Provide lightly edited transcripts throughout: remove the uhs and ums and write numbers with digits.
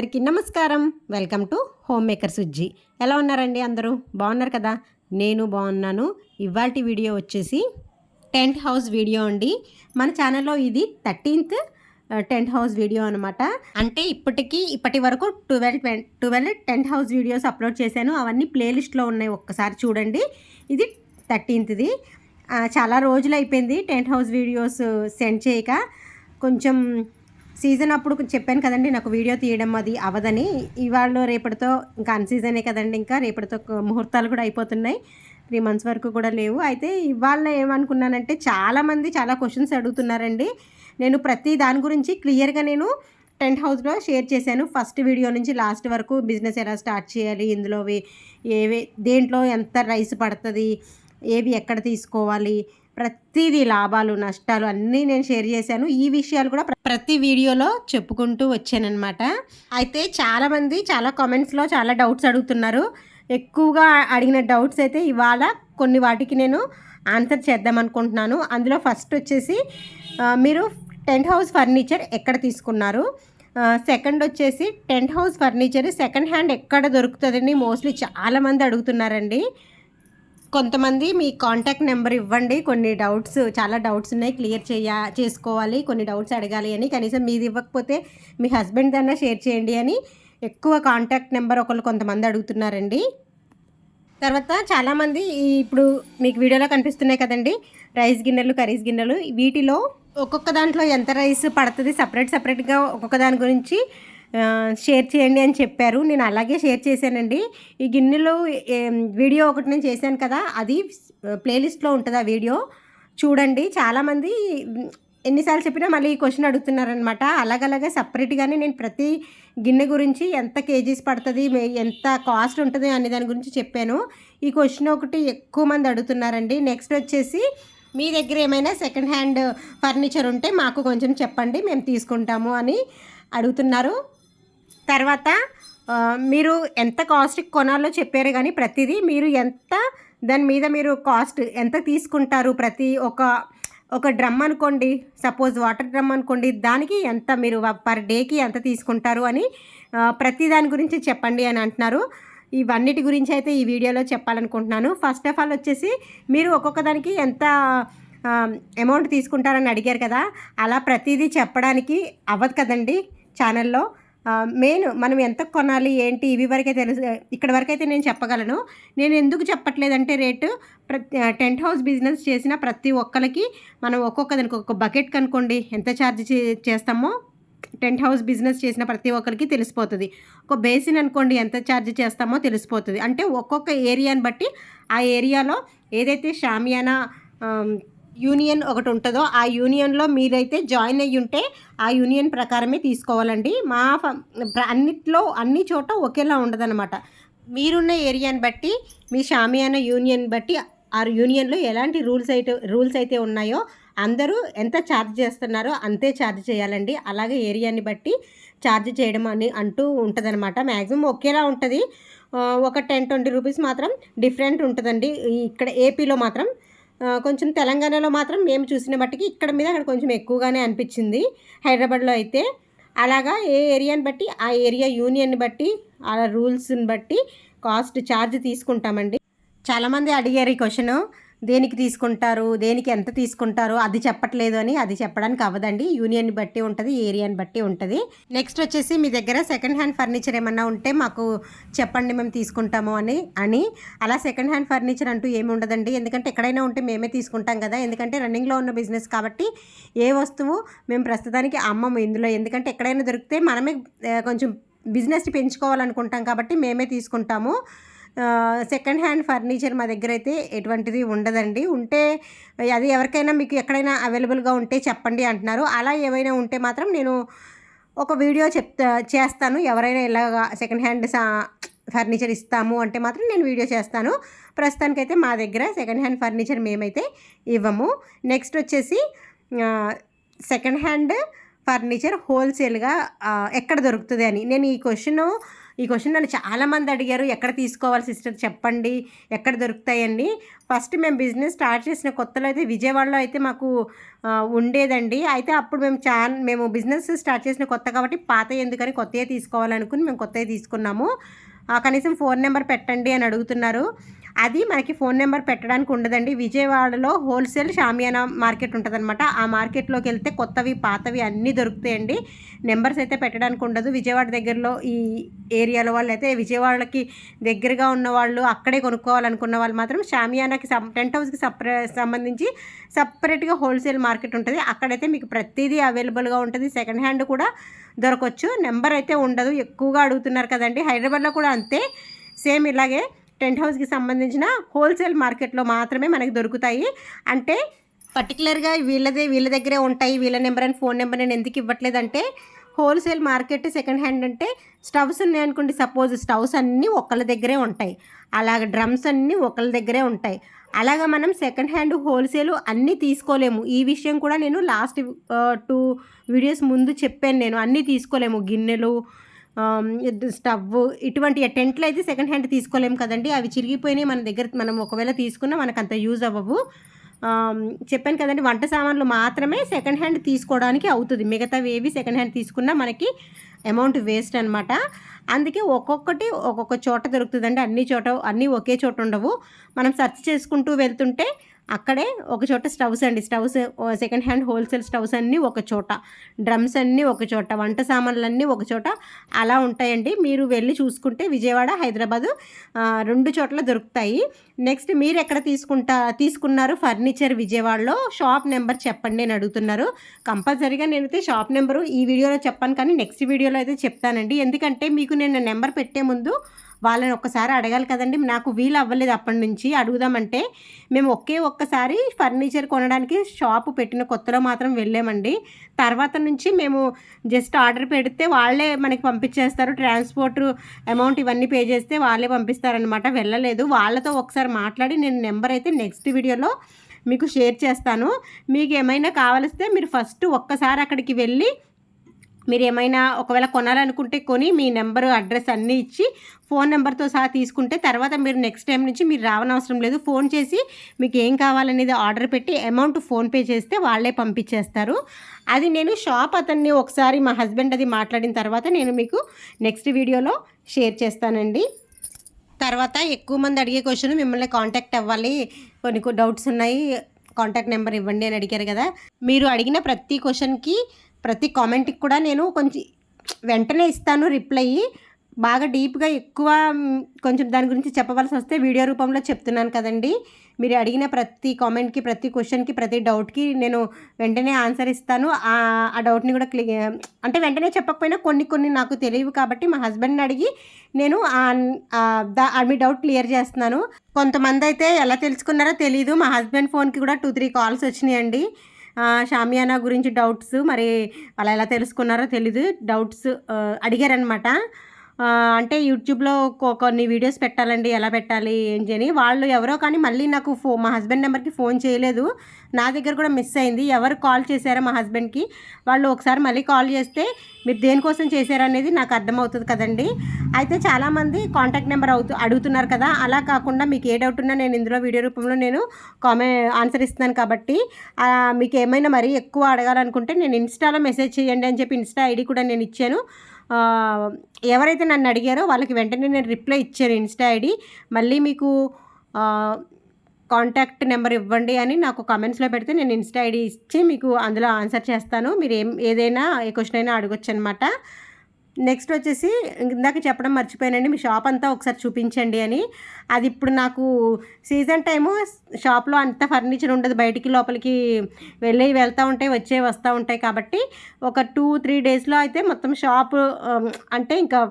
అందరికీ నమస్కారం. Welcome to home maker Sujji. ఎలా ఉన్నారండి అందరూ? బాగున్నారు కదా? నేను బాగున్నాను. ఇవాల్టి వీడియో వచ్చేసి టెంట్ హౌస్ వీడియో అండి. మన ఛానల్లో ఇది 13th టెంట్ హౌస్ వీడియో అనమాట. అంటే ఇప్పటి వరకు 12 టెంట్ హౌస్ వీడియోస్ అప్లోడ్ చేశాను. అవన్నీ ప్లేలిస్ట్లో ఉన్నాయి, ఒక్కసారి చూడండి. ఇది 13th. చాలా రోజులు అయిపోయింది టెంట్ హౌస్ వీడియోస్ సెండ్ చేయక. కొంచెం సీజన్ అప్పుడు చెప్పాను కదండి, నాకు వీడియో తీయడం అది అవదని. ఇవాళ రేపటితో ఇంకా అన్సీజనే కదండి, ఇంకా రేపటితో ముహూర్తాలు కూడా అయిపోతున్నాయి. 3 months వరకు కూడా లేవు. అయితే ఇవాళ ఏమనుకున్నానంటే, చాలామంది చాలా క్వశ్చన్స్ అడుగుతున్నారండి. నేను ప్రతి దాని గురించి క్లియర్గా నేను టెంట్ హౌస్లో షేర్ చేశాను. ఫస్ట్ వీడియో నుంచి లాస్ట్ వరకు బిజినెస్ ఎలా స్టార్ట్ చేయాలి, ఇందులో దేంట్లో ఎంత రైస్ పడుతుంది, ఏవి ఎక్కడ తీసుకోవాలి, ప్రతిదీ లాభాలు నష్టాలు అన్నీ నేను షేర్ చేశాను. ఈ విషయాలు కూడా ప్రతి వీడియోలో చెప్పుకుంటూ వచ్చానమాట. అయితే చాలామంది చాలా కామెంట్స్లో చాలా డౌట్స్ అడుగుతున్నారు. ఎక్కువగా అడిగిన డౌట్స్ అయితే ఇవాళ కొన్ని వాటికి నేను ఆన్సర్ చేద్దాం అనుకుంటున్నాను. అందులో ఫస్ట్ వచ్చేసి మీరు టెంట్ హౌస్ ఫర్నిచర్ ఎక్కడ తీసుకున్నారు, సెకండ్ వచ్చేసి tent house furniture second hand ఎక్కడ దొరుకుతుందని మోస్ట్లీ చాలామంది అడుగుతున్నారండి. కొంతమంది మీ కాంటాక్ట్ నెంబర్ ఇవ్వండి, కొన్ని డౌట్స్ చాలా డౌట్స్ ఉన్నాయి, క్లియర్ చేసుకోవాలి, కొన్ని డౌట్స్ అడగాలి అని. కనీసం మీది ఇవ్వకపోతే మీ హస్బెండ్ దన్నా షేర్ చేయండి అని ఎక్కువ కాంటాక్ట్ నెంబర్ కొంతమంది అడుగుతున్నారండి. తర్వాత చాలామంది ఇప్పుడు మీకు వీడియోలో కనిపిస్తున్నాయి కదండి, రైస్ గిన్నెలు, కర్రీస్ గిన్నెలు. వీటిలో ఒక్కొక్క దాంట్లో ఎంత రైస్ పడుతుంది సపరేట్గా ఒక్కొక్క దాని గురించి షేర్ చేయండి అని చెప్పారు. నేను అలాగే షేర్ చేశానండి. ఈ గిన్నెలు వీడియో ఒకటి నేను చేశాను కదా, అది ప్లేలిస్ట్లో ఉంటుంది. ఆ వీడియో చూడండి. చాలామంది ఎన్నిసార్లు చెప్పినా మళ్ళీ ఈ క్వశ్చన్ అడుగుతున్నారనమాట. అలాగలాగే సపరేట్గానే నేను ప్రతి గిన్నె గురించి ఎంత కేజీస్ పడుతుంది, ఎంత కాస్ట్ ఉంటుంది అనే దాని గురించి చెప్పాను. ఈ క్వశ్చన్ ఒకటి ఎక్కువ మంది అడుగుతున్నారండి. నెక్స్ట్ వచ్చేసి మీ దగ్గర ఏమైనా సెకండ్ హ్యాండ్ ఫర్నిచర్ ఉంటే మాకు కొంచెం చెప్పండి, మేము తీసుకుంటాము అని అడుగుతున్నారు. తర్వాత మీరు ఎంత కాస్ట్ కొనాలో చెప్పారు, కానీ ప్రతిదీ మీరు ఎంత దాని మీద మీరు కాస్ట్ ఎంత తీసుకుంటారు, ప్రతి ఒక డ్రమ్ అనుకోండి, సపోజ్ వాటర్ డ్రమ్ అనుకోండి, దానికి ఎంత మీరు పర్ డేకి ఎంత తీసుకుంటారు అని ప్రతి దాని గురించి చెప్పండి అని అంటున్నారు. ఇవన్నిటి గురించి అయితే ఈ వీడియోలో చెప్పాలనుకుంటున్నాను. ఫస్ట్ ఆఫ్ ఆల్ వచ్చేసి మీరు ఒక్కొక్క దానికి ఎంత అమౌంట్ తీసుకుంటారని అడిగారు కదా, అలా ప్రతిదీ చెప్పడానికి అవ్వదు కదండి ఛానల్లో. మెయిన్ మనం ఎంత కొనాలి ఏంటి ఇవి వరకే తెలుసు. ఇక్కడ వరకైతే నేను చెప్పగలను. నేను ఎందుకు చెప్పట్లేదంటే, రేటు టెంట్ హౌస్ బిజినెస్ చేసిన ప్రతి ఒక్కరికి మనం ఒక్కొక్కదానికి ఒక బకెట్ కనుకోండి ఎంత ఛార్జ్ చేస్తామో టెంట్ హౌస్ బిజినెస్ చేసిన ప్రతి ఒక్కరికి తెలిసిపోతుంది. ఒక బేసిన్ అనుకోండి ఎంత ఛార్జ్ చేస్తామో తెలిసిపోతుంది. అంటే ఒక్కొక్క ఏరియాని బట్టి ఆ ఏరియాలో ఏదైతే షామియానా యూనియన్ ఒకటి ఉంటుందో ఆ యూనియన్లో మీరైతే జాయిన్ అయ్యి ఉంటే ఆ యూనియన్ ప్రకారమే తీసుకోవాలండి. అన్ని చోట ఒకేలా ఉండదన్నమాట. మీరున్న ఏరియాని బట్టి, మీ షామియానా యూనియన్ బట్టి ఆ యూనియన్లో ఎలాంటి రూల్స్ అయితే ఉన్నాయో అందరూ ఎంత ఛార్జ్ చేస్తున్నారో అంతే ఛార్జ్ చేయాలండి. అలాగే ఏరియాని బట్టి ఛార్జ్ చేయడం అంటూ ఉంటుందన్నమాట. మ్యాక్సిమం ఒకేలా ఉంటుంది. ఒక 10-20 రూపీస్ మాత్రం డిఫరెంట్ ఉంటుందండి. ఇక్కడ ఏపీలో మాత్రం, కొంచెం తెలంగాణలో మాత్రం మేము చూసిన బట్టికి ఇక్కడ మీద అక్కడ కొంచెం ఎక్కువగానే అనిపించింది. హైదరాబాద్లో అయితే అలాగా ఏ ఏరియాని బట్టి ఆ ఏరియా యూనియన్ని బట్టి ఆ రూల్స్ని బట్టి కాస్ట్ ఛార్జ్ తీసుకుంటామండి. చాలామంది అడిగారు ఈ క్వశ్చను, దేనికి తీసుకుంటారు, దేనికి ఎంత తీసుకుంటారు, అది చెప్పట్లేదు అని. అది చెప్పడానికి అవ్వదండి. యూనియన్ని బట్టి ఉంటుంది, ఏరియాని బట్టి ఉంటుంది. నెక్స్ట్ వచ్చేసి మీ దగ్గర సెకండ్ హ్యాండ్ ఫర్నిచర్ ఏమన్నా ఉంటే మాకు చెప్పండి, మేము తీసుకుంటాము అని. అలా సెకండ్ హ్యాండ్ ఫర్నిచర్ అంటూ ఏమి ఉండదండి. ఎందుకంటే ఎక్కడైనా ఉంటే మేమే తీసుకుంటాం కదా. ఎందుకంటే రన్నింగ్లో ఉన్న బిజినెస్ కాబట్టి ఏ వస్తువు మేము ప్రస్తుతానికి అమ్మము ఇందులో. ఎందుకంటే ఎక్కడైనా దొరికితే మనమే కొంచెం బిజినెస్ పెంచుకోవాలనుకుంటాం కాబట్టి మేమే తీసుకుంటాము. సెకండ్ హ్యాండ్ ఫర్నిచర్ మా దగ్గర అయితే ఎటువంటిది ఉండదండి. ఉంటే అది ఎవరికైనా మీకు ఎక్కడైనా అవైలబుల్గా ఉంటే చెప్పండి అంటున్నారు. అలా ఏమైనా ఉంటే మాత్రం నేను ఒక వీడియో చేస్తాను. ఎవరైనా ఇలాగా సెకండ్ హ్యాండ్ ఫర్నిచర్ ఇస్తాము అంటే మాత్రం నేను వీడియో చేస్తాను. ప్రస్తుతానికైతే మా దగ్గర సెకండ్ హ్యాండ్ ఫర్నిచర్ మేమైతే ఇవ్వము. నెక్స్ట్ వచ్చేసి సెకండ్ హ్యాండ్ ఫర్నిచర్ హోల్సేల్గా ఎక్కడ దొరుకుతుంది అని. నేను ఈ క్వశ్చన్ ఈ క్వశ్చన్ నన్ను చాలామంది అడిగారు, ఎక్కడ తీసుకోవాలి సిస్టర్ చెప్పండి, ఎక్కడ దొరుకుతాయండి. ఫస్ట్ మేము బిజినెస్ స్టార్ట్ చేసిన కొత్తలో అయితే విజయవాడలో అయితే మాకు ఉండేదండి. అయితే అప్పుడు మేము బిజినెస్ స్టార్ట్ చేసిన కొత్త కాబట్టి పాత ఎందుకని కొత్తయే తీసుకోవాలనుకుని మేము కొత్తవి తీసుకున్నాము. కనీసం ఫోన్ నెంబర్ పెట్టండి అని అడుగుతున్నారు. అది మనకి ఫోన్ నెంబర్ పెట్టడానికి ఉండదండి. విజయవాడలో హోల్సేల్ షామియానా మార్కెట్ ఉంటుందన్నమాట. ఆ మార్కెట్లోకి వెళ్తే కొత్తవి పాతవి అన్నీ దొరుకుతాయండి. నెంబర్స్ అయితే పెట్టడానికి ఉండదు. విజయవాడ దగ్గరలో ఈ ఏరియాలో వాళ్ళు అయితే విజయవాడకి దగ్గరగా ఉన్న వాళ్ళు అక్కడే కొనుక్కోవాలనుకున్న వాళ్ళు మాత్రం షామియానాకి టెంట్ హౌస్కి సంబంధించి సపరేట్గా హోల్సేల్ మార్కెట్ ఉంటుంది. అక్కడైతే మీకు ప్రతిదీ అవైలబుల్గా ఉంటుంది. సెకండ్ హ్యాండ్ కూడా దొరకవచ్చు. నెంబర్ అయితే ఉండదు. ఎక్కువగా అడుగుతున్నారు కదండి. హైదరాబాద్లో కూడా అంతే, సేమ్ ఇలాగే టెంట్ హౌస్కి సంబంధించిన హోల్సేల్ మార్కెట్లో మాత్రమే మనకి దొరుకుతాయి. అంటే పర్టికులర్గా వీళ్ళ దగ్గరే ఉంటాయి, వీళ్ళ నెంబర్ అని ఫోన్ నెంబర్ నేను ఎందుకు ఇవ్వట్లేదంటే, హోల్సేల్ మార్కెట్ సెకండ్ హ్యాండ్ అంటే స్టవ్స్ ఉన్నాయనుకోండి, సపోజ్ స్టవ్స్ అన్నీ ఒకళ్ళ దగ్గరే ఉంటాయి, అలాగ డ్రమ్స్ అన్నీ ఒకళ్ళ దగ్గరే ఉంటాయి. అలాగా మనం సెకండ్ హ్యాండ్ హోల్సేల్ అన్నీ తీసుకోలేము. ఈ విషయం కూడా నేను లాస్ట్ 2 వీడియోస్ ముందు చెప్పాను. నేను అన్నీ తీసుకోలేము. గిన్నెలు, స్టవ్, ఇటువంటి టెంట్లు అయితే సెకండ్ హ్యాండ్ తీసుకోలేము కదండి. అవి చిరిగిపోయినాయి మన దగ్గర, మనం ఒకవేళ తీసుకున్నా మనకు అంత యూజ్ అవ్వవు. చెప్పాను కదండి, వంట సామాన్లు మాత్రమే సెకండ్ హ్యాండ్ తీసుకోవడానికి అవుతుంది. మిగతావి ఏవి సెకండ్ హ్యాండ్ తీసుకున్నా మనకి అమౌంట్ వేస్ట్ అనమాట. అందుకే ఒక్కొక్కటి ఒక్కొక్క చోట దొరుకుతుందండి. అన్నీ ఒకే చోట ఉండవు. మనం సెర్చ్ చేసుకుంటూ వెళ్తుంటే అక్కడే ఒక చోట stoves second hand wholesale stoves అన్నీ ఒక చోట, డ్రమ్స్ అన్నీ ఒక చోట, వంట సామాన్లన్నీ ఒక చోట అలా ఉంటాయండి. మీరు వెళ్ళి చూసుకుంటే విజయవాడ, హైదరాబాదు 2 చోట్ల దొరుకుతాయి. నెక్స్ట్ మీరు ఎక్కడ తీసుకున్నారు ఫర్నిచర్ విజయవాడలో, షాప్ నెంబర్ చెప్పండి అని అడుగుతున్నారు. కంపల్సరీగా నేనైతే షాప్ నెంబరు ఈ వీడియోలో చెప్పాను, కానీ నెక్స్ట్ వీడియోలో అయితే చెప్తానండి. ఎందుకంటే మీకు నేను నెంబర్ పెట్టే ముందు వాళ్ళని ఒక్కసారి అడగాలి కదండి. నాకు వీలు అవ్వలేదు అప్పటి నుంచి అడుగుదామంటే. మేము ఒక్కసారి ఫర్నిచర్ కొనడానికి షాపు పెట్టిన కొత్తలో మాత్రం వెళ్ళామండి. తర్వాత నుంచి మేము జస్ట్ ఆర్డర్ పెడితే వాళ్ళే మనకి పంపించేస్తారు. ట్రాన్స్పోర్ట్ అమౌంట్ ఇవన్నీ పే చేస్తే వాళ్ళే పంపిస్తారనమాట. వెళ్ళలేదు. వాళ్ళతో ఒకసారి మాట్లాడి నేను నెంబర్ అయితే నెక్స్ట్ వీడియోలో మీకు షేర్ చేస్తాను. మీకు ఏమైనా కావాలిస్తే మీరు ఫస్ట్ ఒక్కసారి అక్కడికి వెళ్ళి మీరు ఏమైనా ఒకవేళ కొనాలనుకుంటే కొని మీ నెంబరు, అడ్రస్ అన్నీ ఇచ్చి ఫోన్ నెంబర్తో సహా తీసుకుంటే తర్వాత మీరు నెక్స్ట్ టైం నుంచి మీరు రావనవసరం లేదు. ఫోన్ చేసి మీకు ఏం కావాలనేది ఆర్డర్ పెట్టి అమౌంట్ ఫోన్పే చేస్తే వాళ్ళే పంపించేస్తారు. అది నేను షాప్ అతన్ని ఒకసారి మా హస్బెండ్ అది మాట్లాడిన తర్వాత నేను మీకు నెక్స్ట్ వీడియోలో షేర్ చేస్తానండి. తర్వాత ఎక్కువ మంది అడిగే క్వశ్చన్, మిమ్మల్ని కాంటాక్ట్ అవ్వాలి, కొన్ని డౌట్స్ ఉన్నాయి, కాంటాక్ట్ నెంబర్ ఇవ్వండి అని అడిగారు కదా. మీరు అడిగిన ప్రతి క్వశ్చన్కి, ప్రతి కామెంట్కి కూడా నేను వెంటనే ఇస్తాను రిప్లై. బాగా డీప్గా ఎక్కువ కొంచెం దాని గురించి చెప్పవలసి వస్తే వీడియో రూపంలో చెప్తున్నాను కదండి. మీరు అడిగిన ప్రతి కామెంట్కి, ప్రతి క్వశ్చన్కి, ప్రతి డౌట్కి నేను వెంటనే ఆన్సర్ ఇస్తాను. ఆ డౌట్ని కూడా అంటే వెంటనే చెప్పకపోయినా కొన్ని నాకు తెలియవు కాబట్టి మా హస్బెండ్ని అడిగి నేను మీ డౌట్ క్లియర్ చేస్తున్నాను. కొంతమంది అయితే ఎలా తెలుసుకున్నారో తెలీదు. మా హస్బెండ్ ఫోన్కి కూడా 2-3 కాల్స్ వచ్చినాయండి. షామియానా గురించి డౌట్స్, మరి వాళ్ళు ఎలా తెలుసుకున్నారో తెలీదు, డౌట్స్ అడిగారనమాట. అంటే యూట్యూబ్లో కొన్ని వీడియోస్ పెట్టాలండి, ఎలా పెట్టాలి ఏంటి అని. వాళ్ళు ఎవరో కానీ మళ్ళీ నాకు మా హస్బెండ్ నెంబర్కి ఫోన్ చేయలేదు. నా దగ్గర కూడా మిస్ అయింది. ఎవరు కాల్ చేశారో మా హస్బెండ్కి, వాళ్ళు ఒకసారి మళ్ళీ కాల్ చేస్తే మీరు దేనికోసం చేశారనేది నాకు అర్థమవుతుంది కదండి. అయితే చాలామంది కాంటాక్ట్ నెంబర్ అడుగుతున్నారు కదా. అలా కాకుండా మీకు ఏ డౌట్ ఉన్నా నేను ఇందులో వీడియో రూపంలో నేను ఆన్సర్ ఇస్తున్నాను కాబట్టి మీకు ఏమైనా మరీ ఎక్కువ అడగాలనుకుంటే నేను ఇన్స్టాలో మెసేజ్ చేయండి అని చెప్పి ఇన్స్టా ఐడి కూడా నేను ఇచ్చాను. ఎవరైతే నన్ను అడిగారో వాళ్ళకి వెంటనే నేను రిప్లై ఇచ్చాను ఇన్స్టా ఐడి. మళ్ళీ మీకు కాంటాక్ట్ నెంబర్ ఇవ్వండి అని నాకు కామెంట్స్లో పెడితే నేను ఇన్స్టా ఐడి ఇచ్చి మీకు అందులో ఆన్సర్ చేస్తాను. మీరు ఏదైనా ఏ క్వశ్చన్ అయినా అడగొచ్చు అనమాట. నెక్స్ట్ వచ్చేసి ఇందాక చెప్పడం మర్చిపోయానండి, మీ షాప్ అంతా ఒకసారి చూపించండి అని. అది ఇప్పుడు నాకు సీజన్ టైము షాప్లో అంత ఫర్నిచర్ ఉండదు, బయటికి లోపలికి వెళ్తూ ఉంటాయి, వస్తూ ఉంటాయి. కాబట్టి ఒక 2-3 డేస్లో అయితే మొత్తం షాపు అంటే ఇంకా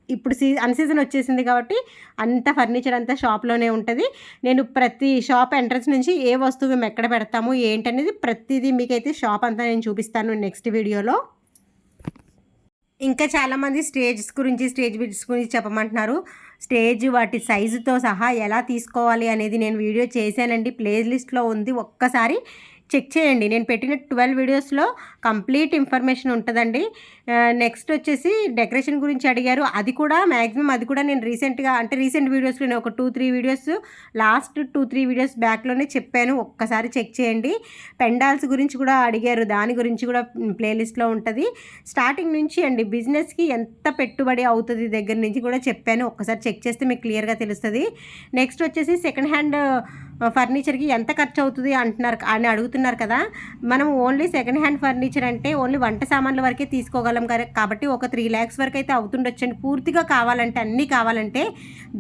ఇప్పుడు అన్సీజన్ వచ్చేసింది కాబట్టి అంత ఫర్నిచర్ అంతా షాప్లోనే ఉంటుంది. నేను ప్రతి షాప్ ఎంట్రన్స్ నుంచి ఏ వస్తువు మేము ఎక్కడ పెడతాము ఏంటనేది ప్రతిదీ మీకైతే షాప్ అంతా నేను చూపిస్తాను నెక్స్ట్ వీడియోలో. ఇంకా చాలామంది స్టేజ్ బిడ్స్ గురించి చెప్పమంటున్నారు. స్టేజ్ వాటి సైజుతో సహా ఎలా తీసుకోవాలి అనేది నేను వీడియో చేశానండి, ప్లేలిస్ట్లో ఉంది, ఒక్కసారి చెక్ చేయండి. నేను పెట్టిన 12 వీడియోస్లో కంప్లీట్ ఇన్ఫర్మేషన్ ఉంటుందండి. నెక్స్ట్ వచ్చేసి డెకరేషన్ గురించి అడిగారు. అది కూడా మ్యాక్సిమం అది కూడా నేను రీసెంట్ వీడియోస్లోనే ఒక 2-3 వీడియోస్ లాస్ట్ 2-3 వీడియోస్ బ్యాక్లోనే చెప్పాను. ఒక్కసారి చెక్ చేయండి. పెండాల్స్ గురించి కూడా అడిగారు. దాని గురించి కూడా ప్లేలిస్ట్లో ఉంటుంది. స్టార్టింగ్ నుంచి అండి బిజినెస్కి ఎంత పెట్టుబడి అవుతుంది దగ్గర నుంచి కూడా చెప్పాను. ఒక్కసారి చెక్ చేస్తే మీకు క్లియర్గా తెలుస్తుంది. నెక్స్ట్ వచ్చేసి సెకండ్ హ్యాండ్ ఫర్నిచర్కి ఎంత ఖర్చు అవుతుంది అని అడుగుతున్నారు కదా. మనం ఓన్లీ సెకండ్ హ్యాండ్ ఫర్నిచర్ అంటే ఓన్లీ వంట సామాన్ల వరకే తీసుకోగలం కాబట్టి ఒక 3 lakhs వరకు అయితే అవుతుండొచ్చండి. పూర్తిగా కావాలంటే అన్నీ కావాలంటే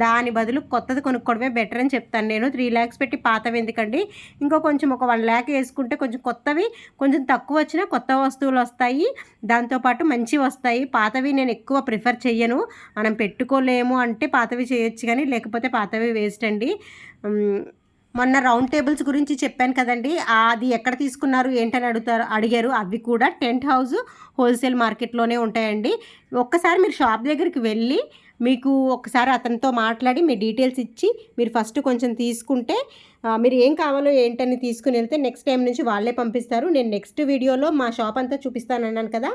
దాని బదులు కొత్తది కొనుక్కోవడమే బెటర్ అని చెప్తాను నేను. 3 lakhs పెట్టి పాతవి ఎందుకండి. ఇంకో కొంచెం ఒక 1 lakh వేసుకుంటే కొంచెం కొత్తవి కొంచెం తక్కువ వచ్చినా కొత్త వస్తువులు వస్తాయి, దాంతోపాటు మంచివి వస్తాయి. పాతవి నేను ఎక్కువ ప్రిఫర్ చెయ్యను. మనం పెట్టుకోలేము అంటే పాతవి చేయొచ్చు, కానీ లేకపోతే పాతవి వేస్ట్ అండి. మొన్న రౌండ్ టేబుల్స్ గురించి చెప్పాను కదండి, అది ఎక్కడ తీసుకున్నారు ఏంటని అడిగారు. అవి కూడా టెంట్ హౌస్ హోల్సేల్ మార్కెట్లోనే ఉంటాయండి. ఒక్కసారి మీరు షాప్ దగ్గరికి వెళ్ళి మీకు ఒకసారి అతనితో మాట్లాడి మీ డీటెయిల్స్ ఇచ్చి మీరు ఫస్ట్ కొంచెం తీసుకుంటే మీరు ఏం కావాలో ఏంటని తీసుకుని వెళ్తే నెక్స్ట్ టైం నుంచి వాళ్ళే పంపిస్తారు. నేను నెక్స్ట్ వీడియోలో మా షాప్ అంతా చూపిస్తానన్నాను కదా,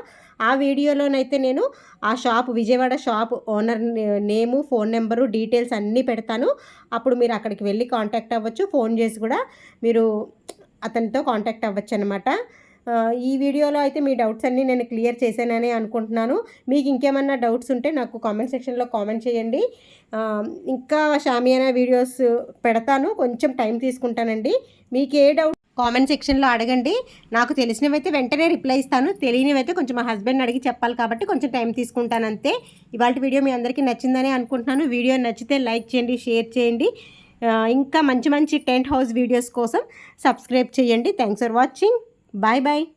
ఆ వీడియోలోనైతే నేను ఆ షాప్ విజయవాడ షాప్ ఓనర్ నేము, ఫోన్ నెంబరు, డీటెయిల్స్ అన్నీ పెడతాను. అప్పుడు మీరు అక్కడికి వెళ్ళి కాంటాక్ట్ అవ్వచ్చు. ఫోన్ చేసి కూడా మీరు అతనితో కాంటాక్ట్ అవ్వచ్చు అనమాట. ఈ వీడియోలో అయితే మీ డౌట్స్ అన్నీ నేను క్లియర్ చేశానని అనుకుంటున్నాను. మీకు ఇంకేమన్నా డౌట్స్ ఉంటే నాకు కామెంట్ సెక్షన్లో కామెంట్ చేయండి. ఇంకా షామియానా వీడియోస్ పెడతాను, కొంచెం టైం తీసుకుంటానండి. మీకు ఏ డౌట్ కామెంట్ సెక్షన్లో అడగండి. నాకు తెలిసినవైతే వెంటనే రిప్లై ఇస్తాను, తెలియనివైతే కొంచెం మా హస్బెండ్ని అడిగి చెప్పాలి కాబట్టి కొంచెం టైం తీసుకుంటాను అంతే. ఇవాళ వీడియో మీ అందరికీ నచ్చిందని అనుకుంటున్నాను. వీడియో నచ్చితే లైక్ చేయండి, షేర్ చేయండి. ఇంకా మంచి టెంట్ హౌస్ వీడియోస్ కోసం సబ్స్క్రైబ్ చేయండి. Thanks for watching. Bye bye.